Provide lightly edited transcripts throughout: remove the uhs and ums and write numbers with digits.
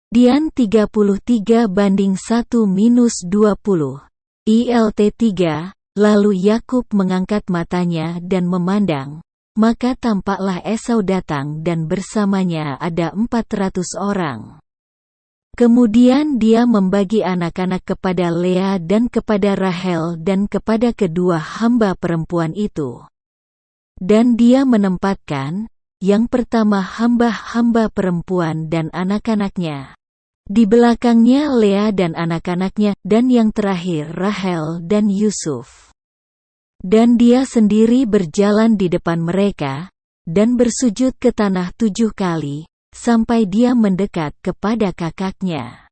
Dian 33:1-20. ILT 3, lalu Yakub mengangkat matanya dan memandang, maka tampaklah Esau datang dan bersamanya ada 400 orang. Kemudian dia membagi anak-anak kepada Lea dan kepada Rahel dan kepada kedua hamba perempuan itu. Dan dia menempatkan, yang pertama hamba-hamba perempuan dan anak-anaknya. Di belakangnya Lea dan anak-anaknya, dan yang terakhir Rahel dan Yusuf. Dan dia sendiri berjalan di depan mereka, dan bersujud ke tanah 7 kali, sampai dia mendekat kepada kakaknya.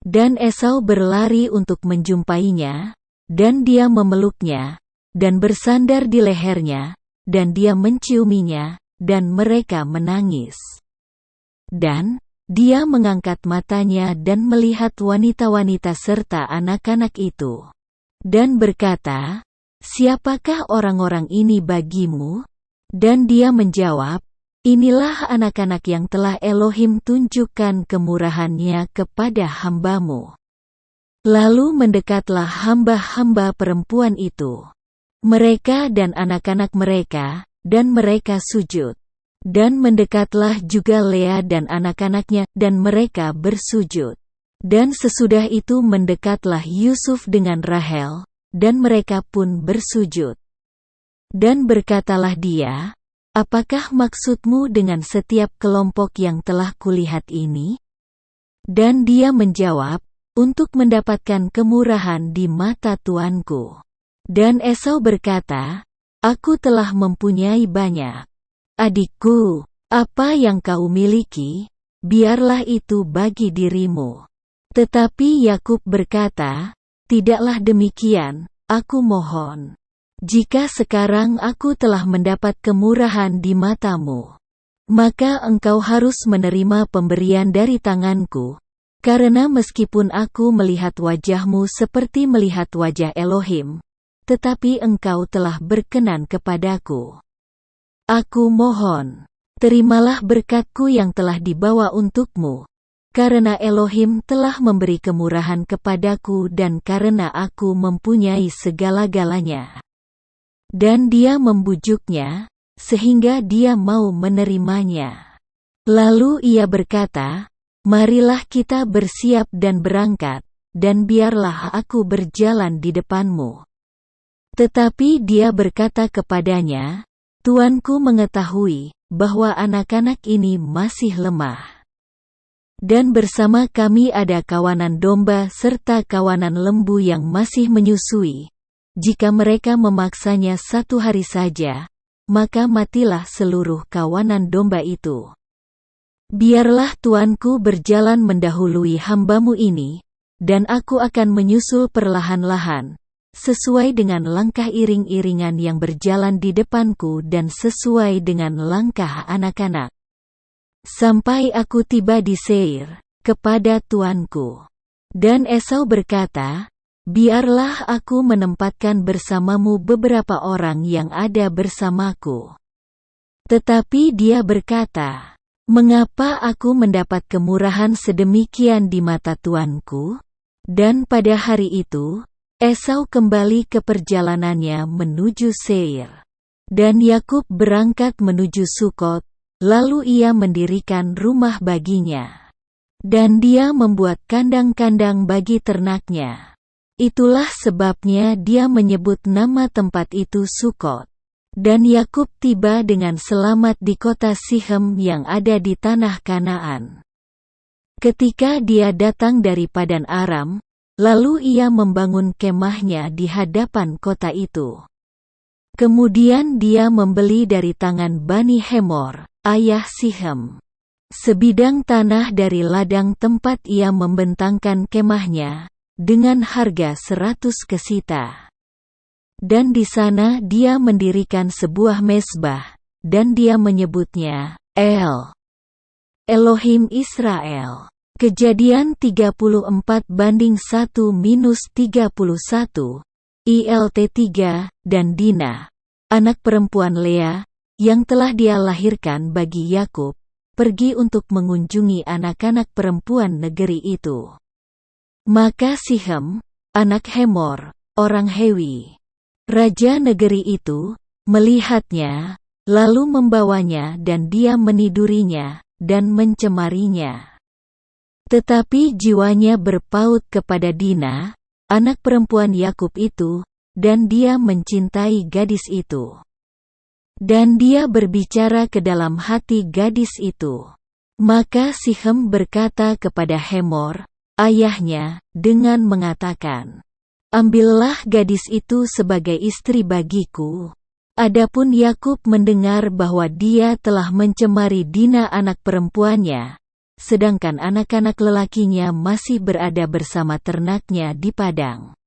Dan Esau berlari untuk menjumpainya, dan dia memeluknya, dan bersandar di lehernya, dan dia menciuminya, dan mereka menangis. Dan dia mengangkat matanya dan melihat wanita-wanita serta anak-anak itu. Dan berkata, "Siapakah orang-orang ini bagimu?" Dan dia menjawab, "Inilah anak-anak yang telah Elohim tunjukkan kemurahannya kepada hambamu." Lalu mendekatlah hamba-hamba perempuan itu. Mereka dan anak-anak mereka, dan mereka sujud. Dan mendekatlah juga Lea dan anak-anaknya, dan mereka bersujud. Dan sesudah itu mendekatlah Yusuf dengan Rahel, dan mereka pun bersujud. Dan berkatalah dia, "Apakah maksudmu dengan setiap kelompok yang telah kulihat ini?" Dan dia menjawab, "Untuk mendapatkan kemurahan di mata tuanku." Dan Esau berkata, "Aku telah mempunyai banyak. Adikku, apa yang kau miliki, biarlah itu bagi dirimu." Tetapi Yakub berkata, "Tidaklah demikian, aku mohon. Jika sekarang aku telah mendapat kemurahan di matamu, maka engkau harus menerima pemberian dari tanganku, karena meskipun aku melihat wajahmu seperti melihat wajah Elohim, tetapi engkau telah berkenan kepadaku. Aku mohon, terimalah berkatku yang telah dibawa untukmu, karena Elohim telah memberi kemurahan kepadaku dan karena aku mempunyai segala-galanya." Dan dia membujuknya, sehingga dia mau menerimanya. Lalu ia berkata, "Marilah kita bersiap dan berangkat, dan biarlah aku berjalan di depanmu." Tetapi dia berkata kepadanya, "Tuanku mengetahui bahwa anak-anak ini masih lemah. Dan bersama kami ada kawanan domba serta kawanan lembu yang masih menyusui. Jika mereka memaksanya 1 hari saja, maka matilah seluruh kawanan domba itu. Biarlah tuanku berjalan mendahului hambamu ini, dan aku akan menyusul perlahan-lahan, sesuai dengan langkah iring-iringan yang berjalan di depanku dan sesuai dengan langkah anak-anak. Sampai aku tiba di Seir, kepada tuanku." Dan Esau berkata, "Biarlah aku menempatkan bersamamu beberapa orang yang ada bersamaku." Tetapi dia berkata, "Mengapa aku mendapat kemurahan sedemikian di mata tuanku?" Dan pada hari itu, Esau kembali ke perjalanannya menuju Seir. Dan Yakub berangkat menuju Sukot, lalu ia mendirikan rumah baginya. Dan dia membuat kandang-kandang bagi ternaknya. Itulah sebabnya dia menyebut nama tempat itu Sukot. Dan Yakub tiba dengan selamat di kota Sihem yang ada di tanah Kanaan. Ketika dia datang dari Padan Aram, lalu ia membangun kemahnya di hadapan kota itu. Kemudian dia membeli dari tangan Bani Hemor, ayah Sihem, sebidang tanah dari ladang tempat ia membentangkan kemahnya, dengan harga 100 kesita. Dan di sana dia mendirikan sebuah mezbah, dan dia menyebutnya Elohim Israel. Kejadian 34:1-31. ILT 3, dan Dina, anak perempuan Lea, yang telah dia lahirkan bagi Yakub, pergi untuk mengunjungi anak-anak perempuan negeri itu. Maka Sichem, anak Hemor, orang Hewi, raja negeri itu, melihatnya, lalu membawanya dan dia menidurinya, dan mencemarinya. Tetapi jiwanya berpaut kepada Dina, anak perempuan Yakub itu, dan dia mencintai gadis itu. Dan dia berbicara ke dalam hati gadis itu. Maka Sichem berkata kepada Hemor, ayahnya, dengan mengatakan, ambillah gadis itu sebagai istri bagiku. Adapun Yakub mendengar bahwa dia telah mencemari Dina anak perempuannya, sedangkan anak-anak lelakinya masih berada bersama ternaknya di padang.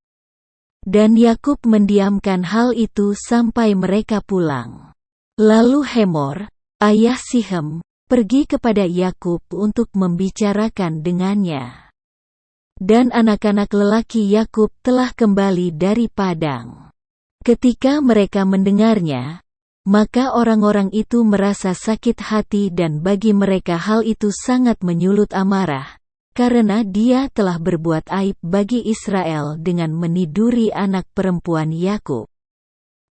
Dan Yakub mendiamkan hal itu sampai mereka pulang. Lalu Hemor, ayah Sichem, pergi kepada Yakub untuk membicarakan dengannya. Dan anak-anak lelaki Yakub telah kembali dari padang. Ketika mereka mendengarnya, maka orang-orang itu merasa sakit hati dan bagi mereka hal itu sangat menyulut amarah, karena dia telah berbuat aib bagi Israel dengan meniduri anak perempuan Yakub.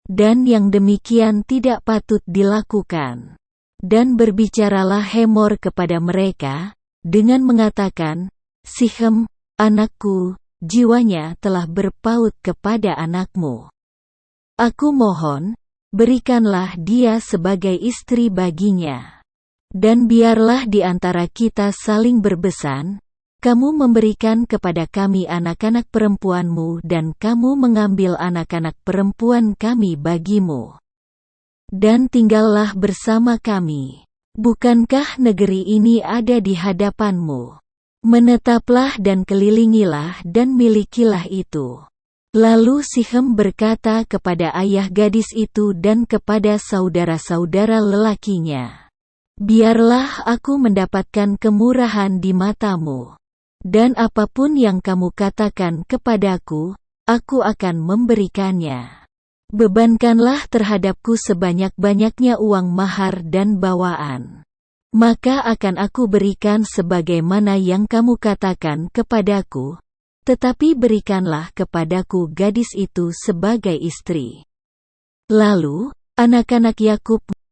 Dan yang demikian tidak patut dilakukan. Dan berbicaralah Hemor kepada mereka, dengan mengatakan, Sichem, anakku, jiwanya telah berpaut kepada anakmu. Aku mohon, berikanlah dia sebagai istri baginya. Dan biarlah di antara kita saling berbesan, kamu memberikan kepada kami anak-anak perempuanmu dan kamu mengambil anak-anak perempuan kami bagimu. Dan tinggallah bersama kami. Bukankah negeri ini ada di hadapanmu? Menetaplah dan kelilingilah dan milikilah itu. Lalu Sichem berkata kepada ayah gadis itu dan kepada saudara-saudara lelakinya, biarlah aku mendapatkan kemurahan di matamu. Dan apapun yang kamu katakan kepadaku, aku akan memberikannya. Bebankanlah terhadapku sebanyak-banyaknya uang mahar dan bawaan. Maka akan aku berikan sebagaimana yang kamu katakan kepadaku, tetapi berikanlah kepadaku gadis itu sebagai istri. Lalu, anak-anak Yakub